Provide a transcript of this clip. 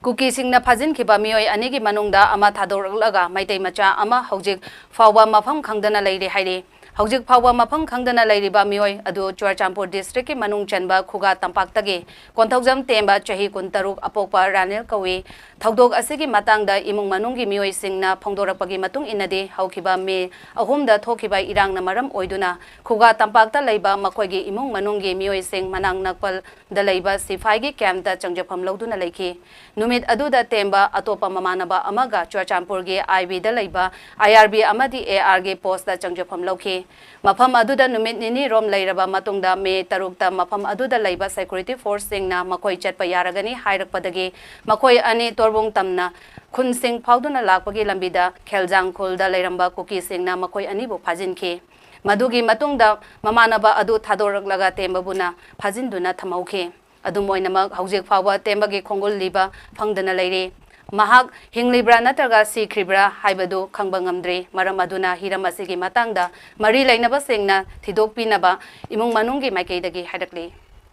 Cookie सिंगना फाजिन खिबा मियोय अनेगी मनुंगदा अमा थादोरलगा मैतै मचा अमा हौजिक फावबा मफम खंगदना लैरे हाइरे हौजिक फावबा मफम खंगदना लैरिबा मियोय अदु चुरचांपुर डिस्ट्रिक्ट की मनुंग चनबा खुगा तंपाक्तगे कोंथौजम तेंबा चही कुंतरुक अपोपा रानिल कवे थौदोक असिगी मतंगदा इमुंग मनुंगी मियोय सिंगना फोंदोरपगी मतुंग इनदे हौखिबा मे अहुमदा थोखिबा इरांगना मरम ओइदुना खुगा तंपाक्ता लैबा मखोयगी इमुंग मनुंगी मियोय सिंग मनांग नकपल दा लैबा सिफाईगी कैम्पता चंगजफम लौदुना लैखि नुमित अदुदा तेंबा अतोपा ममानबा अमगा चुरचांपुरगी आईबी दा लैबा आईआरबी अमदी एआरगे पोस्टदा चंगजफम लौखि मफम अदुदा नुमित निनी रोम लैरबा मतुंगदा मे तरुकता मफम अदुदा लैबा सिक्योरिटी फोर्स सिंगना मखोय चटपा यारगनी हाइरकपदगी मखोय अने तोरबोंग तमना खुन सिंग फाउदुना लाकपगी लंबिदा खेलजांग खुलदा लैरंबा कुकी सिंगना मखोय अनिबु फाजिनखि मदुगी मतुंगदा ममानबा अदु थादोरकलगा तेंबबुना फाजिनदुना थमौखि अदुम ओइनमक हौजिक फावबा तेंबगी खोंगुल लिबा फंगदना लैरे महाक हिंगलिब्रा नत्रगा सिख्रिब्रा हाइबदु खंगबा ngamdre मरम अदुना हिरम असिगी मतंगदा मरी लैनबा सिंगना थिदोकपिनबा इमुंग मनुंगी माइकैदगी हाइरकले।